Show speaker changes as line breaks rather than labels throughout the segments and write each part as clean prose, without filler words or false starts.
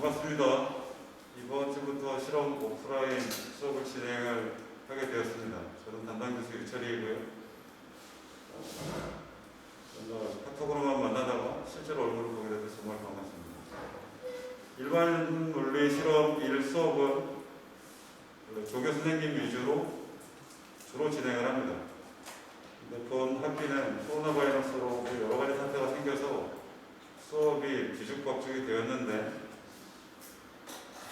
반갑습니다. 이번 주부터 실험 오프라인 수업을 진행을 하게 되었습니다. 저는 담당 교수 유철이고요. 카톡으로만 만나다가 실제로 얼굴을 보게 돼서 정말 반갑습니다. 일반 물리 실험 1 수업은 조교 선생님 위주로 주로 진행을 합니다. 근데 본 학기는 코로나 바이러스로 여러 가지 사태가 생겨서 수업이 뒤죽박죽이 되었는데,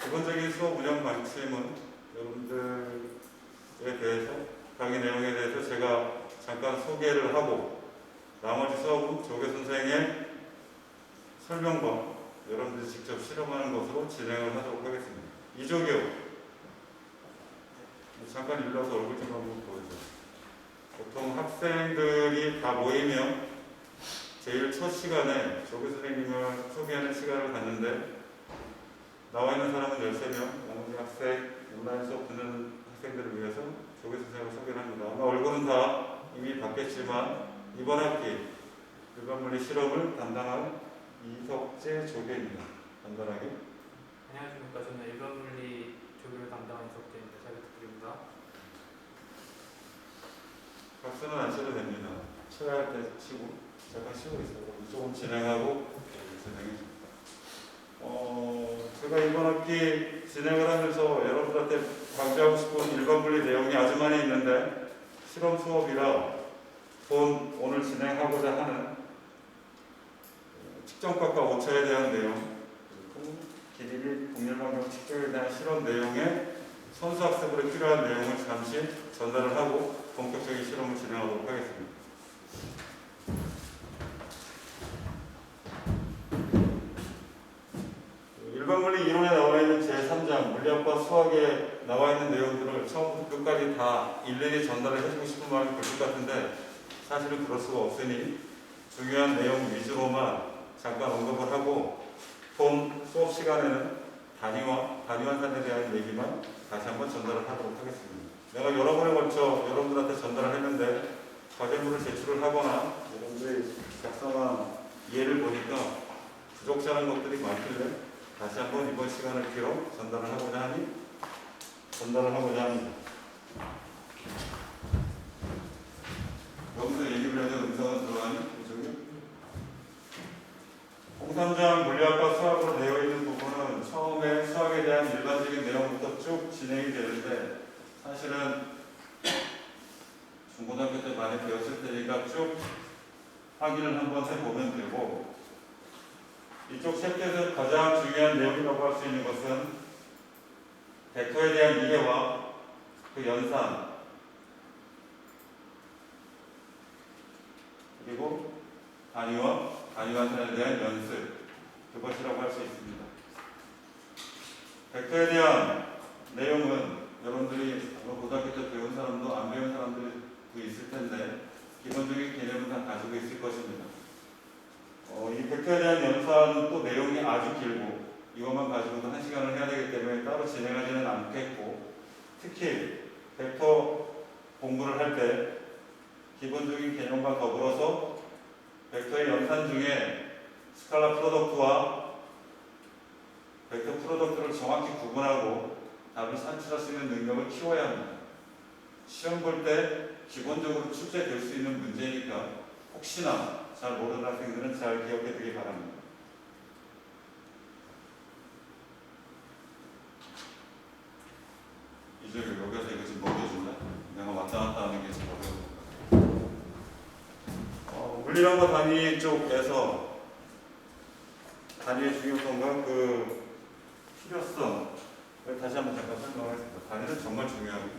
기본적인 수업 운영 방침은 여러분들에 대해서, 강의 내용에 대해서 제가 잠깐 소개를 하고, 나머지 수업은 조교 선생의 설명과 여러분들이 직접 실험하는 것으로 진행을 하도록 하겠습니다. 이조교, 잠깐 일러서 얼굴 좀 한번 보여주세요. 보통 학생들이 다 모이면 제일 첫 시간에 조교 선생님을 소개하는 시간을 갖는데, 나와 있는 사람은 13명, 나머지 학생, 온라인 수업 듣는 학생들을 위해서 조교 선생님을 소개를 합니다. 아마 얼굴은 다 이미 봤겠지만, 이번 학기 일반물리 실험을 담당한 이석재 조교입니다. 간단하게.
안녕하십니까. 저는 일반물리 조교를 담당한 이석재입니다. 잘 부탁드립니다.
박수는 안 쳐도 됩니다. 쳐야 할 때 치고, 잠깐 쉬고 있어요. 조금 진행하고 진행해. 제가 이번 학기 진행을 하면서 여러분들한테 강조하고 싶은 일반물리 내용이 아주 많이 있는데, 실험 수업이라 오늘 진행하고자 하는 측정값과 오차에 대한 내용, 그리고 길이 및 곡률환경 측정에 대한 실험 내용에 선수학습으로 필요한 내용을 잠시 전달을 하고 본격적인 실험을 진행하도록 하겠습니다. 일반물리 이론에 나와 있는 제3장 물리학과 수학에 나와 있는 내용들을 처음부터 끝까지 다 일일이 전달을 해주고 싶은 마음이 들 것 같은데, 사실은 그럴 수가 없으니 중요한 내용 위주로만 잠깐 언급을 하고, 본 수업 시간에는 단위환산에 대한 얘기만 다시 한번 전달을 하도록 하겠습니다. 내가 여러 번에 걸쳐 여러분들한테 전달을 했는데, 과제물을 제출을 하거나 여러분들이 작성한 예를 보니까 부족자란 것들이 많길래 다시 한번 이번 시간을 빌어 전달을 하고자 합니다. 여기서 얘기를 해도 음성은 들어가니? 공산장 물리학과 수학으로 되어 있는 부분은 처음에 수학에 대한 일반적인 내용부터 쭉 진행이 되는데, 사실은 중고등학교 때 많이 배웠을 테니까 쭉 확인을 한번 해보면 되고, 이쪽 챕터에서 가장 중요한 내용이라고 할 수 있는 것은 벡터에 대한 이해와 그 연산, 그리고 단위환산에 대한 연습, 그것이라고 할 수 있습니다. 벡터에 대한 내용은 여러분들이 고등학교 때 배운 사람도 안 배운 사람들도 있을 텐데, 기본적인 개념은 다 가지고 있을 것입니다. 이 벡터에 대한 연산은 또 내용이 아주 길고, 이것만 가지고도 1시간을 해야 되기 때문에 따로 진행하지는 않겠고, 특히 벡터 공부를 할 때 기본적인 개념과 더불어서 벡터의 연산 중에 스칼라 프로덕트와 벡터 프로덕트를 정확히 구분하고 답을 산출할 수 있는 능력을 키워야 합니다. 시험 볼 때 기본적으로 출제될 수 있는 문제니까 혹시나 잘 모르는 학생들은 잘 기억해 두기 바랍니다. 이제 여기서 이거 지금 먹여준다? 내가 왔다 갔다 하는 게 좀 어려워. 물리학과 단위 쪽에서 단위의 중요성과 그 필요성을 다시 한번 잠깐 설명하겠습니다. 단위는 정말 중요합니다.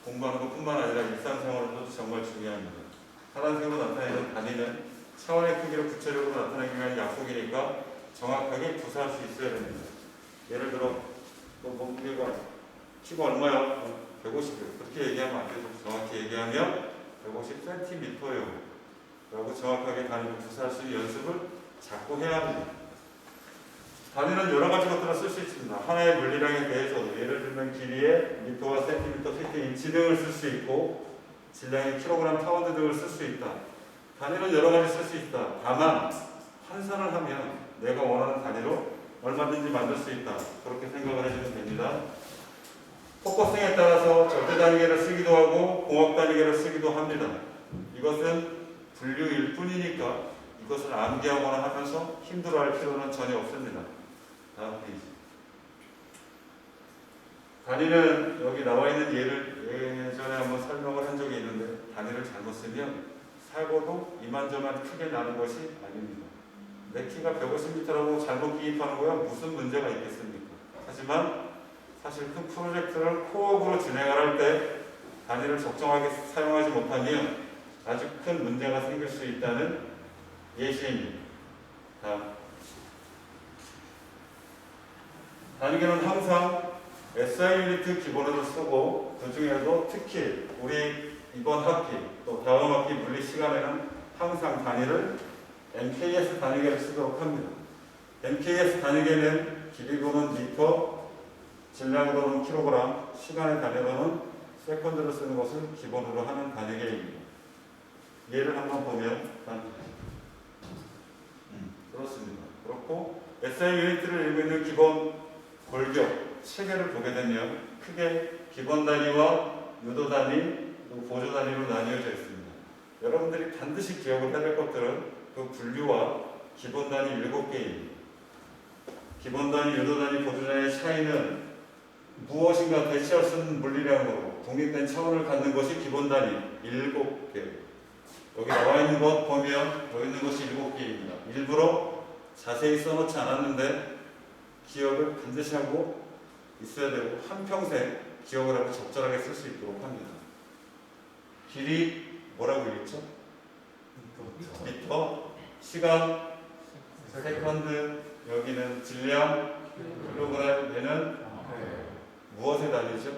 공부하는 것뿐만 아니라 일상생활에서도 정말 중요합니다. 파란색으로 나타내는 단위는 차원의 크기를 구체적으로 나타내기 위한 약속이니까 정확하게 구사할 수 있어야 됩니다. 예를 들어, 몸무게가 키가 얼마야? 150이요. 그렇게 얘기하면 안 되죠. 정확히 얘기하면 150cm요. 라고 정확하게 단위를 구사할 수 있는 연습을 자꾸 해야 합니다. 단위는 여러 가지 것들을 쓸 수 있습니다. 하나의 물리량에 대해서도, 예를 들면 길이에 미터와 센티미터, 피트, 인치 등을 쓸 수 있고, 질량의 킬로그램, 파운드 등을 쓸 수 있다. 단위는 여러 가지 쓸 수 있다. 다만 환산을 하면 내가 원하는 단위로 얼마든지 만들 수 있다. 그렇게 생각을 해주면 됩니다. 포커싱에 따라서 절대 단위계를 쓰기도 하고 공학 단위계를 쓰기도 합니다. 이것은 분류일 뿐이니까 이것을 암기하거나 하면서 힘들어할 필요는 전혀 없습니다. 다음 페이지. 단위는 여기 나와 있는 예를 예전에 한번 설명을 한 적이 있는데 단위를 잘못 쓰면 사고도 이만저만 크게 나는 것이 아닙니다. 내 키가 150m라고 잘못 기입하는 거야 무슨 문제가 있겠습니까? 하지만 사실 큰 프로젝트를 코업으로 진행을 할 때 단위를 적정하게 사용하지 못하면 아주 큰 문제가 생길 수 있다는 예시입니다. 단위계는 항상 SI 유니트 기본으로 쓰고 그 중에도 특히 우리 이번 학기 또 다음 학기 물리 시간에는 항상 단위를 MKS 단위계를 쓰도록 합니다. MKS 단위계는 길이로는 미터, 질량으로는 킬로그램, 시간의 단위로는 세컨드를 쓰는 것을 기본으로 하는 단위계입니다. 예를 한번 보면 그렇습니다. 그렇고 SI 유니트를 읽고 있는 기본 골격 체계를 보게 되면 크게 기본 단위와 유도 단위, 보조 단위로 나뉘어져 있습니다. 여러분들이 반드시 기억을 해야 될 것들은 그 분류와 기본 단위 7개입니다. 기본 단위, 유도 단위, 보조 단위의 차이는 무엇인가 대체할 수 있는 물리량으로 독립된 차원을 갖는 것이 기본 단위 7개. 여기 나와 있는 것 보면 여기 있는 것이 7개입니다. 일부러 자세히 써놓지 않았는데 기억을 반드시 하고 있어야 되고 한평생 기억을 하고 적절하게 쓸 수 있도록 합니다. 길이 뭐라고 읽죠? 미터, 시간, 세컨드, 여기는 질량, 킬로그램, 얘는 무엇의 단위죠?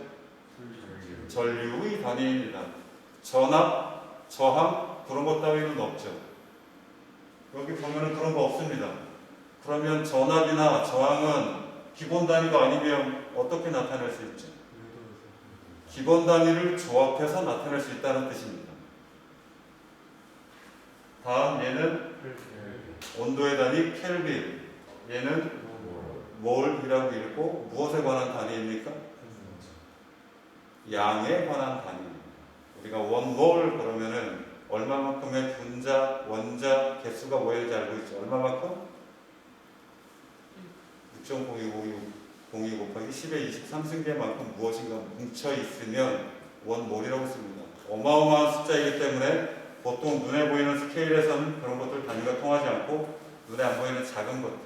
전류의 단위입니다. 전압, 저항 그런 것 따위는 없죠. 여기 보면은 그런 거 없습니다. 그러면 전압이나 저항은 기본 단위가 아니면 어떻게 나타낼 수 있죠? 기본 단위를 조합해서 나타낼 수 있다는 뜻입니다. 다음 얘는 온도의 단위 켈빈, 얘는 몰이라고 읽고 무엇에 관한 단위입니까? 양에 관한 단위입니다. 우리가 원몰 그러면은 얼마만큼의 분자, 원자 개수가 모여있는지 알고 있죠? 얼마만큼? 6.02 곱하기 10의 23승계만큼 무엇인가 뭉쳐 있으면 원몰이라고 씁니다. 어마어마한 숫자이기 때문에 보통 눈에 보이는 스케일에서는 그런 것들 단위가 통하지 않고 눈에 안 보이는 작은 것들,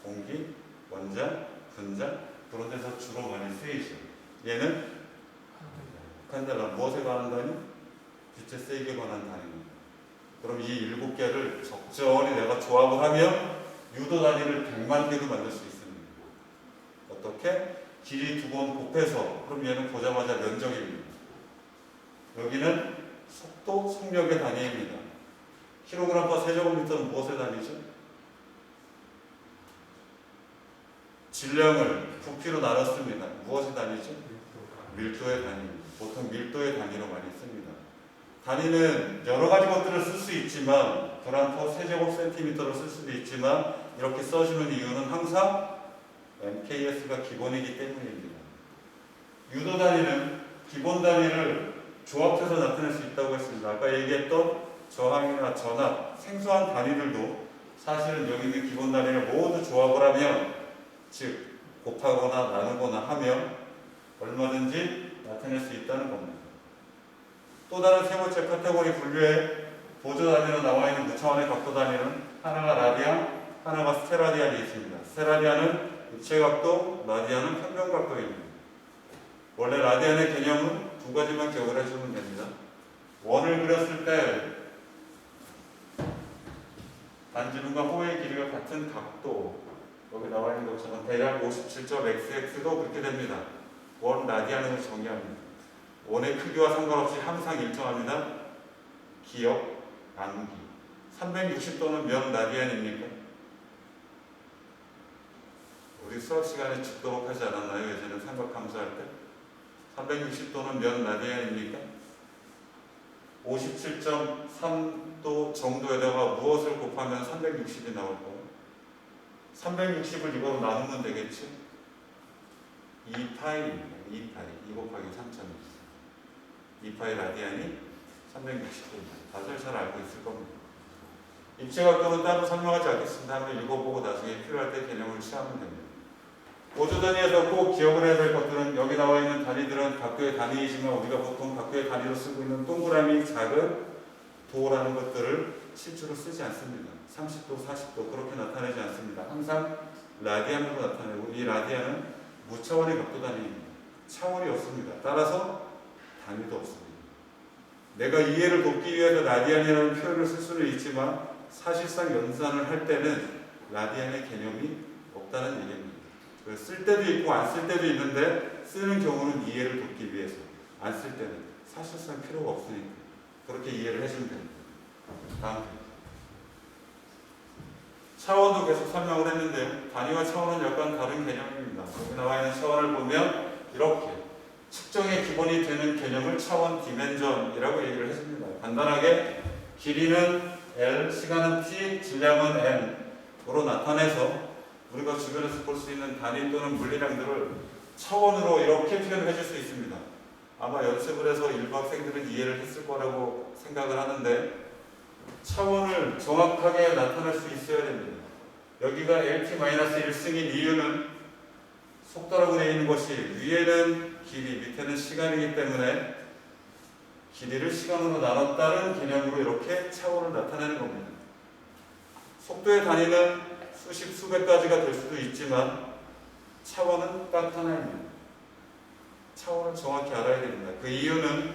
공기, 원자, 분자 그런 데서 주로 많이 쓰이죠. 얘는 칸델라 무엇에 관한 단위? 빛의 세기에 관한 단위입니다. 그럼 이 7개를 적절히 내가 조합을 하면 유도 단위를 100만 개도 만들 수 있습니다. 어떻게? 길이 2번 곱해서 그럼 얘는 보자마자 면적입니다. 여기는 속도, 속력의 단위입니다. 킬로그램/세 제곱미터는 무엇의 단위죠? 질량을 부피로 나눴습니다. 무엇의 단위죠? 밀도의 단위입니다. 보통 밀도의 단위로 많이 씁니다. 단위는 여러 가지 것들을 쓸 수 있지만 그램/세 제곱센티미터로 쓸 수도 있지만 이렇게 써주는 이유는 항상 MKS가 기본이기 때문입니다. 유도 단위는 기본 단위를 조합해서 나타낼 수 있다고 했습니다. 아까 얘기했던 저항이나 전압, 생소한 단위들도 사실은 여기 있는 기본 단위를 모두 조합을 하면 즉 곱하거나 나누거나 하면 얼마든지 나타낼 수 있다는 겁니다. 또 다른 세 번째 카테고리 분류에 보조 단위로 나와 있는 무차원의 각도 단위는 하나가 라디안, 하나가 스테라디안이 있습니다. 스테라디안은 입체각도, 라디안은 평면각도입니다. 원래 라디안의 개념은 두 가지만 기억을 해주면 됩니다. 원을 그렸을 때 반지름과 호의 길이가 같은 각도, 여기 나와 있는 것처럼 대략 57.xx도 그렇게 됩니다. 원 라디안으로 정의합니다. 원의 크기와 상관없이 항상 일정합니다. 기억, 암기. 360도는 몇 라디안입니까? 우리 수학 시간에 죽도록 하지 않았나요? 예전에 삼각함수할 때? 360도는 몇 라디안입니까? 57.3도 정도에다가 무엇을 곱하면 360이 나올 거예요? 360을 이거로 나누면 되겠죠? 2파이입니다. 2 곱하기 3000입니다. 2파이 라디안이 360도입니다. 다들 잘 알고 있을 겁니다. 입체각도는 따로 설명하지 않겠습니다. 한번 읽어보고 나중에 필요할 때 개념을 취하면 됩니다. 보조 단위에서 꼭 기억을 해야 될 것들은 여기 나와 있는 단위들은 각도의 단위이지만 우리가 보통 각도의 단위로 쓰고 있는 동그라미, 작은 도라는 것들을 실제로 쓰지 않습니다. 30도, 40도 그렇게 나타내지 않습니다. 항상 라디안으로 나타내고 이 라디안은 무차원의 각도 단위입니다. 차원이 없습니다. 따라서 단위도 없습니다. 내가 이해를 돕기 위해서 라디안이라는 표현을 쓸 수는 있지만 사실상 연산을 할 때는 라디안의 개념이 없다는 얘기입니다. 쓸 때도 있고 안 쓸 때도 있는데 쓰는 경우는 이해를 돕기 위해서 안 쓸 때는 사실상 필요가 없으니까 그렇게 이해를 해주면 됩니다. 다음 페이지. 차원도 계속 설명을 했는데요. 단위와 차원은 약간 다른 개념입니다. 여기 나와 있는 차원을 보면 이렇게 측정의 기본이 되는 개념을 차원 디멘전이라고 얘기를 해줍니다. 간단하게 길이는 L, 시간은 T, 질량은 N으로 나타내서 우리가 주변에서 볼 수 있는 단위 또는 물리량들을 차원으로 이렇게 표현해 줄 수 있습니다. 아마 연습을 해서 일부 학생들은 이해를 했을 거라고 생각을 하는데 차원을 정확하게 나타낼 수 있어야 됩니다. 여기가 LT-1승인 이유는 속도라고 되어 있는 것이 위에는 길이, 밑에는 시간이기 때문에 길이를 시간으로 나눴다는 개념으로 이렇게 차원을 나타내는 겁니다. 속도의 단위는 수십, 수백 가지가 될 수도 있지만 차원은 딱 하나입니다. 차원을 정확히 알아야 됩니다. 그 이유는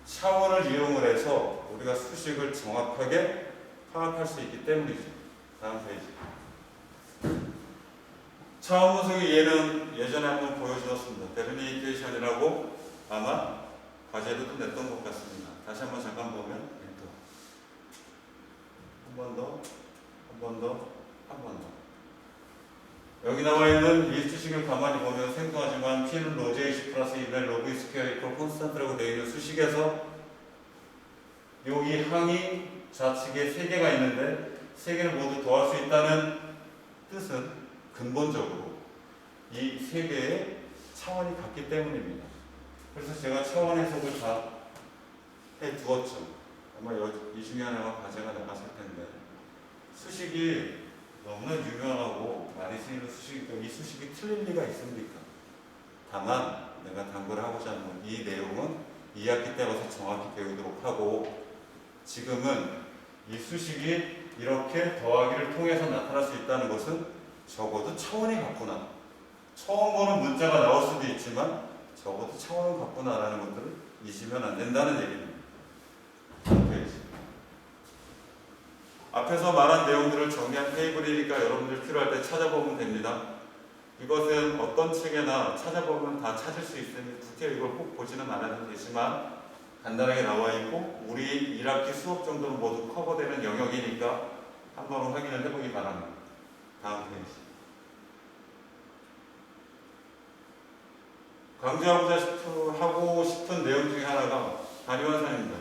차원을 이용을 해서 우리가 수식을 정확하게 파악할 수 있기 때문이죠. 다음 페이지. 차원 분석의 예는 예전에 한번 보여주었습니다. 데리미테이션이라고 아마 과제로도 냈던 것 같습니다. 다시 한번 잠깐 보면 한 번 더, 한 번 더, 한 번 더. 여기 나와 있는 이 수식을 가만히 보면 생소하지만 P는 로즈 H 플러스 2의 로그 스퀘어 이퀄 콘스탄트라고 되어 있는 수식에서 여기 항이 좌측에 3개가 있는데 3개를 모두 더할 수 있다는 뜻은 근본적으로 이 3개의 차원이 같기 때문입니다. 그래서 제가 차원 해석을 다 해두었죠. 아마 이 중에 하나가 과제가 나갔을 텐데 수식이 너무나 유명하고 많이 쓰이는 수식이니까 이 수식이 틀릴 리가 있습니까? 다만 내가 당부를 하고자 하는 건 이 내용은 2학기 때 와서 정확히 배우도록 하고 지금은 이 수식이 이렇게 더하기를 통해서 나타날 수 있다는 것은 적어도 차원이 같구나. 처음 보는 문자가 나올 수도 있지만 적어도 차원은 같구나라는 것들을 잊으면 안 된다는 얘기입니다. 다음 페이지. 앞에서 말한 내용들을 정리한 테이블이니까 여러분들 필요할 때 찾아보면 됩니다. 이것은 어떤 책에나 찾아보면 다 찾을 수 있으니 굳이 이걸 꼭 보지는 않아도 되지만 간단하게 나와 있고 우리 1학기 수업 정도는 모두 커버되는 영역이니까 한번 확인을 해보기 바랍니다. 다음 페이지. 강조하고 싶은 내용 중에 하나가 단위환산입니다.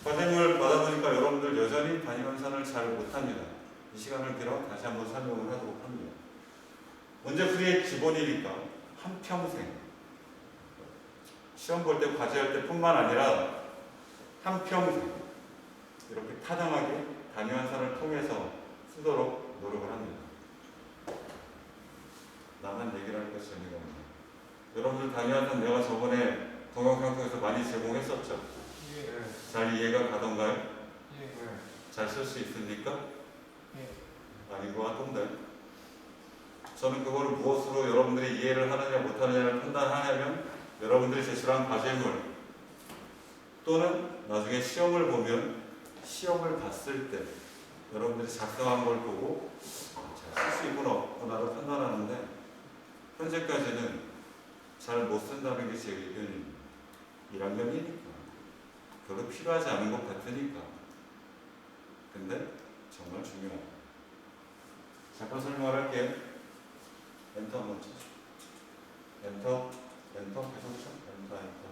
과제물 받아보니까 여러분들 여전히 단위환산을 잘 못합니다. 이 시간을 빌어 다시 한번 설명을 하도록 합니다. 문제풀이의 기본이니까 한평생 시험 볼 때 과제할 때 뿐만 아니라 한평생 이렇게 타당하게 단위환산을 통해서 쓰도록 노력을 합니다. 나만 얘기를 하니까 재미가 없네요. 여러분들 단위환산 내가 저번에 동영상 통해서 많이 제공했었죠? 잘 이해가 가던가요? 잘 쓸 수 있습니까? 아닌 것 같던데. 저는 그거를 무엇으로 여러분들이 이해를 하느냐 못하느냐를 판단하냐면 여러분들이 제출한 과제물 또는 나중에 시험을 보면 시험을 봤을 때 여러분들이 작성한 걸 보고 잘 쓸 수 있구나 없구나를 판단하는데 현재까지는 잘 못 쓴다는 게 제 의견입니다. 1학년이니까 별로 필요하지 않은 것 같으니까. 근데 정말 중요하다. 잠깐 설명을 할게요. 엔터 한번 쳐. 엔터, 엔터 계속 쳐. 엔터, 엔터.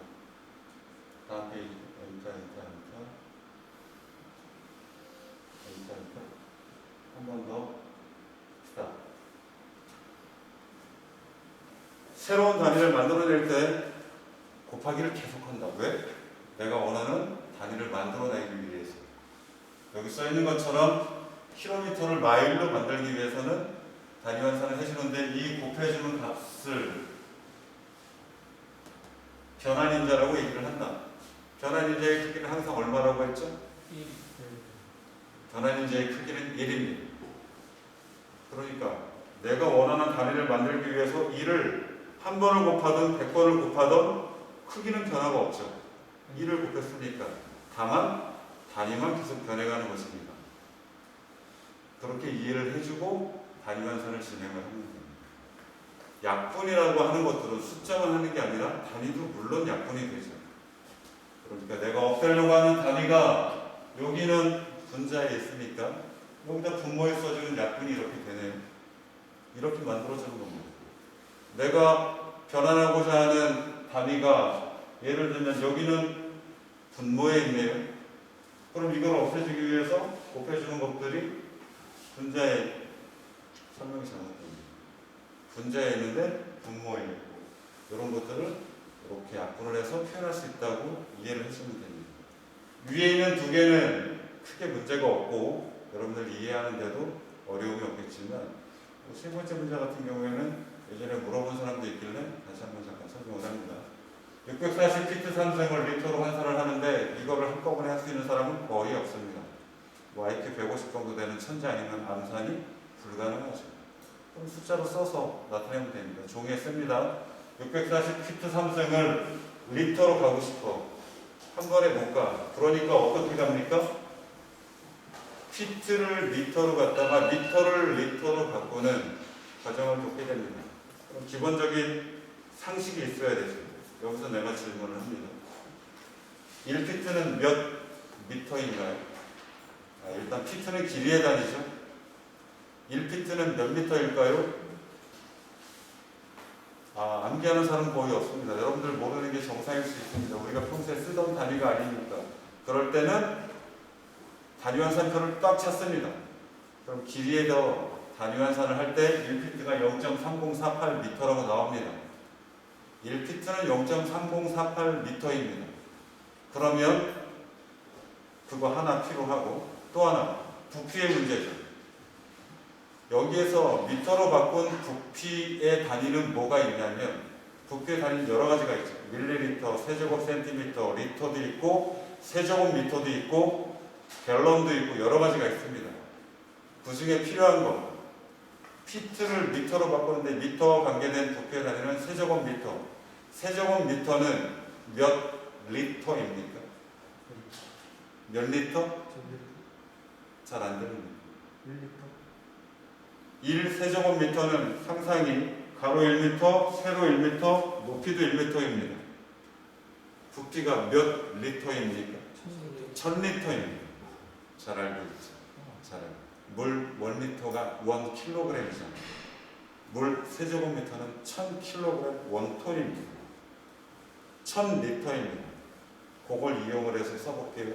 다음 페이지. 엔터, 엔터, 엔터. 엔터, 엔터. 한 번 더. 스탑. 새로운 단위를 만들어낼 때 곱하기를 계속한다. 왜? 내가 원하는 단위를 만들어내기 위해서. 여기 써 있는 것처럼 킬로미터를 마일로 만들기 위해서는 단위 환산을 해주는데 이 곱해주는 값을 변환인자라고 얘기를 한다. 변환인자의 크기는 항상 얼마라고 했죠? 변환인자의 크기는 1입니다. 그러니까 내가 원하는 단위를 만들기 위해서 1을 한 번을 곱하든 100번을 곱하든 크기는 변화가 없죠. 1을 곱했으니까. 다만 단위만 계속 변해가는 것입니다. 그렇게 이해를 해주고 단위 환산을 진행을 하는 겁니다. 약분이라고 하는 것들은 숫자만 하는 게 아니라 단위도 물론 약분이 되죠. 그러니까 내가 없애려고 하는 단위가 여기는 분자에 있으니까 여기다 분모에 써주는 약분이 이렇게 되네요. 이렇게 만들어주는 겁니다. 내가 변환하고자 하는 단위가 예를 들면 여기는 분모에 있네요. 그럼 이걸 없애주기 위해서 곱해주는 것들이 분자에 설명이 잘못됩니다. 분자에 있는데 분모에 있고 이런 것들을 이렇게 약분을 해서 표현할 수 있다고 이해를 해주면 됩니다. 위에 있는 두 개는 크게 문제가 없고 여러분들 이해하는데도 어려움이 없겠지만 세 번째 문제 같은 경우에는 예전에 물어본 사람도 있길래 다시 한번 잠깐 설명을 합니다. 640피트 산성을 리터로 환산을 하는데 이거를 한꺼번에 할 수 있는 사람은 거의 없습니다. 뭐 IQ 150 정도 되는 천재 아니면 암산이 불가능하죠. 그럼 숫자로 써서 나타내면 됩니다. 종이에 씁니다. 640피트 삼성을 리터로 가고 싶어. 한 번에 못 가. 그러니까 어떻게 갑니까? 피트를 리터로 갔다가 미터를 리터로 바꾸는 과정을 겪게 됩니다. 그럼 기본적인 상식이 있어야 되죠. 여기서 내가 질문을 합니다. 1피트는 몇 미터인가요? 일단 피트는 길이의 단위죠. 1피트는 몇 미터일까요? 암기하는 사람은 거의 없습니다. 여러분들 모르는 게 정상일 수 있습니다. 우리가 평소에 쓰던 단위가 아니니까. 그럴 때는 단위 환산표를 딱 찾습니다. 그럼 길이에 더 단위 환산을 할 때 1피트가 0.3048m라고 나옵니다. 1피트는 0.3048m입니다. 그러면 그거 하나 필요하고 또 하나 부피의 문제죠. 여기에서 미터로 바꾼 부피의 단위는 뭐가 있냐면 부피의 단위는 여러 가지가 있죠. 밀리리터, 세제곱센티미터, 리터도 있고 세제곱미터도 있고 갤런도 있고 여러 가지가 있습니다. 그 중에 필요한 거 피트를 미터로 바꾸는데 미터와 관계된 부피의 단위는 세제곱미터. 세제곱미터는 몇 리터입니까? 몇 리터? 잘 안 들립니다. 1세제곱미터는 상상이 가로 1m, 세로 1m, 높이도 1m입니다. 부피가 몇 리터입니까? 1000리터입니다. 잘 알고 있죠. 잘 알고. 물 1리터가 1kg이잖아요. 물 세제곱미터는 1000kg 원톤입니다. 1000리터입니다. 그걸 이용을 해서 써볼게요.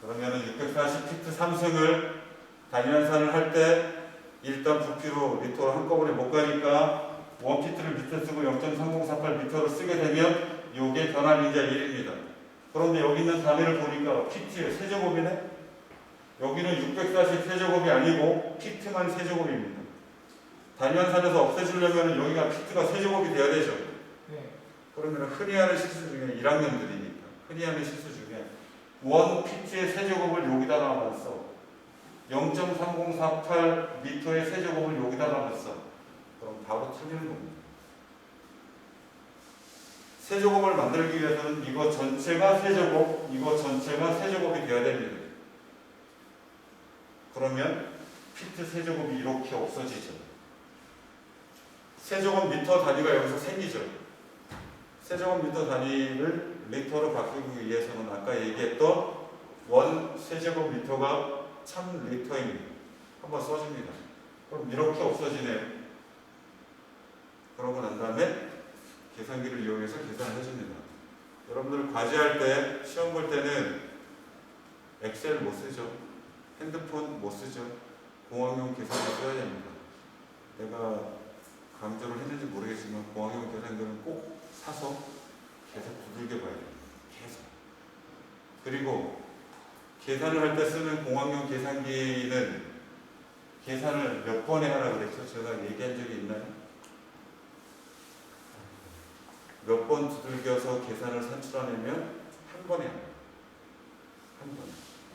그러면은 640피트 삼승을 단위 환산을 할 때 일단 부피로 리터로 한꺼번에 못 가니까 1피트를 밑에 쓰고 0.3048m로 쓰게 되면 이게 변환인자 1입니다. 그런데 여기 있는 단위를 보니까 피트의 세제곱이네? 여기는 640 세제곱이 아니고 피트만 세제곱입니다. 단위 환산에서 없애주려면 여기가 피트가 세제곱이 돼야 되죠.
네.
그러면 흔히 하는 실수 중에 1학년들이니까 흔히 하는 실수 중에 1피트의 세제곱을 여기다가만 써. 0.3048m의 세제곱을 여기다가만 써. 그럼 바로 틀리는 겁니다. 세제곱을 만들기 위해서는 이거 전체가 세제곱, 이거 전체가 세제곱이 되어야 됩니다. 그러면 피트 세제곱이 이렇게 없어지죠. 세제곱미터 단위가 여기서 생기죠. 세제곱미터 단위를 리터로 바꾸기 위해서는 아까 얘기했던 1 세제곱미터가 1000리터입니다. 한번 써줍니다. 그럼 이렇게 없어지네요. 그러고 난 다음에 계산기를 이용해서 계산을 해줍니다. 여러분들 과제할 때, 시험 볼 때는 엑셀 못 쓰죠. 핸드폰 못 쓰죠. 공학용 계산기 써야 됩니다. 내가 강조를 했는지 모르겠지만 공학용 계산기 그리고 계산을 할 때 쓰는 공학용 계산기는 계산을 몇 번에 하라 그랬죠? 제가 얘기한 적이 있나요? 몇 번 두들겨서 계산을 산출하려면 한 번에 합니다. 한 번.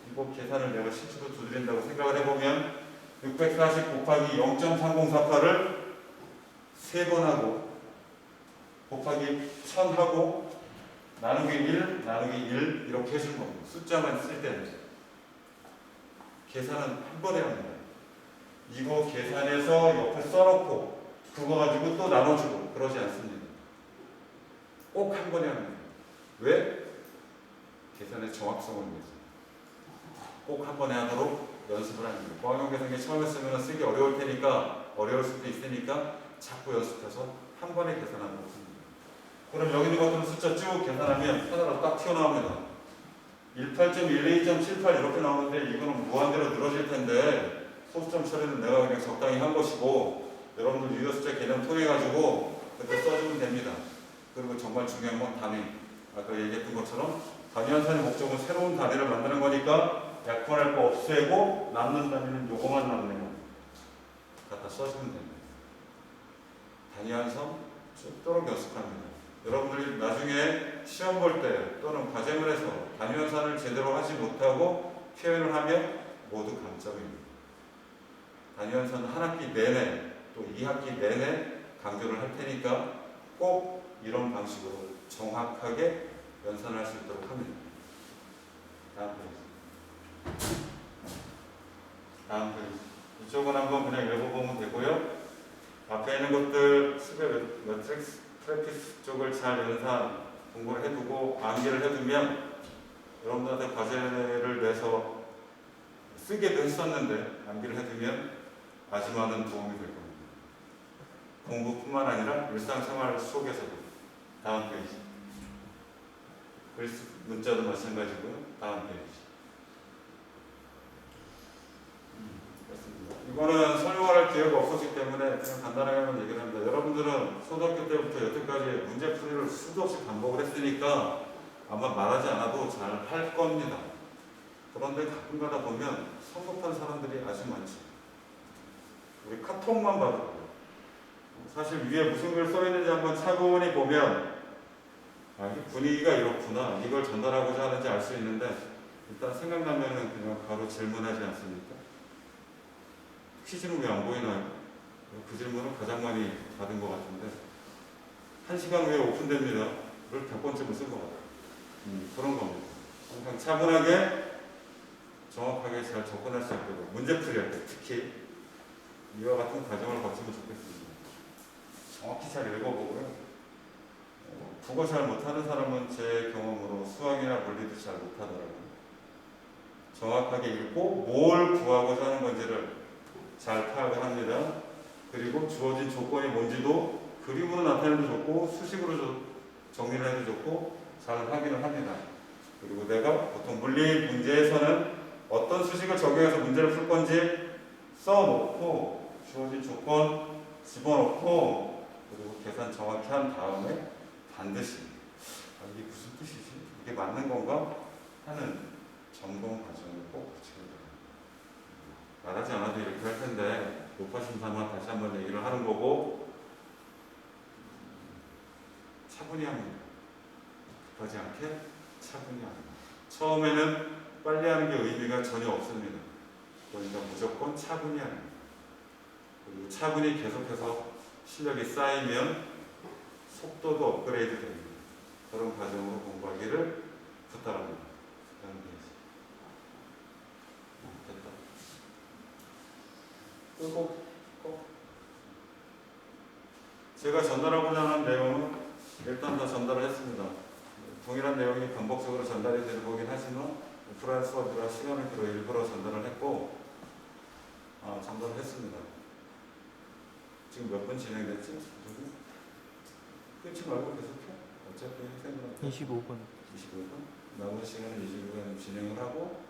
이거 계산을 내가 실수로 두드린다고 생각을 해보면 640 곱하기 0.3048을 3번 하고 곱하기 1000 하고 나누기 1, 나누기 1 이렇게 해준 겁니다. 숫자만 쓸 때는. 계산은 한 번에 합니다. 이거 계산해서 옆에 써놓고 그거 가지고 또 나눠주고 그러지 않습니다. 꼭 한 번에 합니다. 왜? 계산의 정확성을 위해서. 꼭 한 번에 하도록 연습을 합니다. 공학용 계산기 처음에 쓰면 쓰기 어려울 테니까 어려울 수도 있으니까 자꾸 연습해서 한 번에 계산하는 것입니다. 그럼 여기 있는 것들은 숫자 쭉 계산하면 하나로 딱 튀어나옵니다. 18.12.78 이렇게 나오는데 이거는 무한대로 늘어질 텐데 소수점 처리는 내가 그냥 적당히 한 것이고 여러분들 유효 숫자 개념 통해 가지고 그때 써주면 됩니다. 그리고 정말 중요한 건 단위. 아까 얘기했던 것처럼 단위 환산의 목적은 새로운 단위를 만드는 거니까 약분할 거 없애고 남는 단위는 요거만 남네요. 갖다 써주면 됩니다. 단위 환산 쭉 연습합니다. 여러분들이 나중에 시험 볼 때 또는 과제문에서 단위 환산을 제대로 하지 못하고 표현을 하면 모두 감점입니다. 단위 환산은 한 학기 내내 또 2학기 내내 강조를 할 테니까 꼭 이런 방식으로 정확하게 연산할 수 있도록 합니다. 다음 페이지. 이쪽은 한번 그냥 읽어보면 되고요. 앞에 있는 것들 수배 매트릭스 프랙티스 쪽을 잘 연산 공부를 해두고 암기를 해두면 여러분들한테 과제를 내서 쓰기도 했었는데 암기를 해두면 아주 많은 도움이 될 겁니다. 공부뿐만 아니라 일상생활 속에서도. 다음 페이지. 글쓰 문자도 마찬가지고요. 다음 페이지. 이거는 설명을 할 기회가 없었기 때문에 그냥 간단하게만 얘기를 합니다. 여러분들은 초등학교 때부터 여태까지 문제풀이를 수도 없이 반복을 했으니까 아마 말하지 않아도 잘 할 겁니다. 그런데 가끔 가다 보면 성급한 사람들이 아주 많죠. 우리 카톡만 봐도 사실 위에 무슨 글 써있는지 한번 차분히 보면 분위기가 이렇구나, 이걸 전달하고자 하는지 알 수 있는데 일단 생각나면은 그냥 바로 질문하지 않습니까? 퀴즈는 왜 안 보이나요? 그 질문을 가장 많이 받은 것 같은데 1시간 후에 오픈됩니다. 그걸 100번쯤은 쓴 것 같아요. 그런 겁니다. 항상 차분하게 정확하게 잘 접근할 수 있도록 문제풀이할 때 특히 이와 같은 과정을 거치면 좋겠습니다. 정확히 잘 읽어보고요. 국어 잘 못하는 사람은 제 경험으로 수학이나 물리도 잘 못하더라고요. 정확하게 읽고 뭘 구하고자 하는 건지를 잘 파악을 합니다. 그리고 주어진 조건이 뭔지도 그림으로 나타내도 좋고 수식으로 정리를 해도 좋고 잘 확인을 합니다. 그리고 내가 보통 물리 문제에서는 어떤 수식을 적용해서 문제를 풀 건지 써놓고 주어진 조건 집어넣고 그리고 계산 정확히 한 다음에 반드시 이게 무슨 뜻이지? 이게 맞는 건가? 하는 점검 과정을 꼭 거치게 됩니다. 말하지 않아도 이렇게 할 텐데 높아심 삼아 다시 한번 얘기를 하는 거고 차분히 합니다. 급하지 않게 차분히 합니다. 처음에는 빨리 하는 게 의미가 전혀 없습니다. 그러니까 무조건 차분히 합니다. 그리고 차분히 계속해서 실력이 쌓이면 속도도 업그레이드 됩니다. 그런 과정으로 공부하기를 부탁합니다. 됐다. 꼭 제가 전달하고자 하는 내용은 일단 다 전달을 했습니다. 동일한 내용이 반복적으로 전달이 되는 거긴 하지만 오프라인 수업이라 시간을 들어 일부러 전달을 했고 전달을 했습니다. 지금 몇 분 진행됐지? 끊지 말고 계속해. 어차피 학생들한테
25분.
25분? 남은 시간은 25분 진행을 하고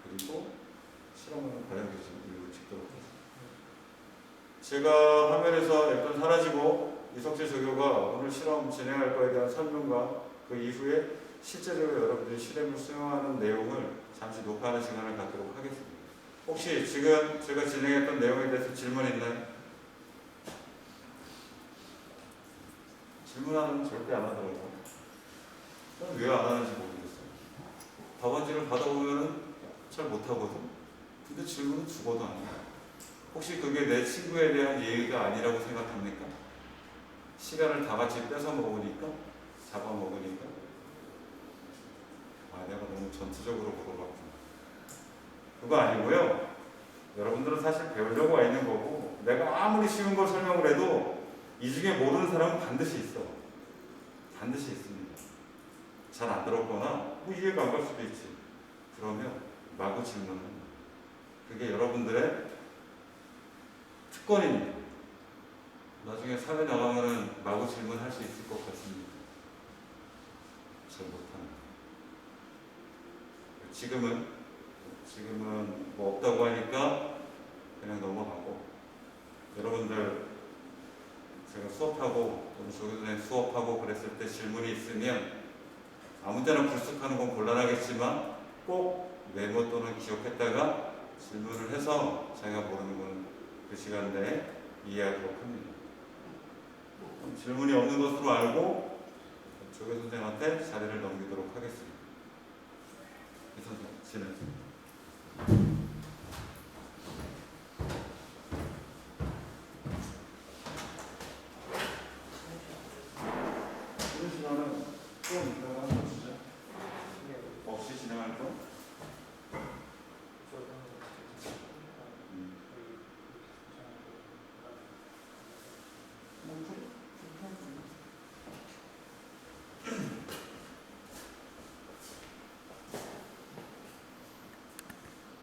그리고 실험은 과연 교수님을 찍도록 하겠습니다. 제가 화면에서 일단 사라지고 이석재 조교가 오늘 실험 진행할 거에 대한 설명과 그 이후에 실제로 여러분들이 실행을 수용하는 내용을 잠시 녹화하는 시간을 갖도록 하겠습니다. 혹시 지금 제가 진행했던 내용에 대해서 질문 있나요? 질문하는 절대 안 하더라고요. 저는 왜 안 하는지 모르겠어요. 답안지를 받아보면은 잘 못하거든. 근데 질문은 죽어도 안 해요. 혹시 그게 내 친구에 대한 예의가 아니라고 생각합니까? 시간을 다 같이 뺏어 먹으니까? 잡아먹으니까? 아, 내가 너무 전투적으로 물어봤구나. 그거 아니고요. 여러분들은 사실 배우려고 와 있는 거고, 내가 아무리 쉬운 걸 설명을 해도 이 중에 모르는 사람은 반드시 있어. 반드시 있습니다. 잘 안 들었거나 뭐 이해가 안 갈 수도 있지. 그러면 마구 질문은 그게 여러분들의 특권입니다. 나중에 사회 나가면은 마구 질문할 수 있을 것 같습니다. 잘 못합니다. 지금은 뭐 없다고 하니까 그냥 넘어가고, 여러분들 제가 수업하고 또는 조교선생님 수업하고 그랬을 때 질문이 있으면 아무 때나 불쑥하는 건 곤란하겠지만 꼭 메모 또는 기억했다가 질문을 해서 자기가 모르는 건 그 시간 내에 이해하도록 합니다. 질문이 없는 것으로 알고 조교선생님한테 자리를 넘기도록 하겠습니다. 이 선생님, 진행.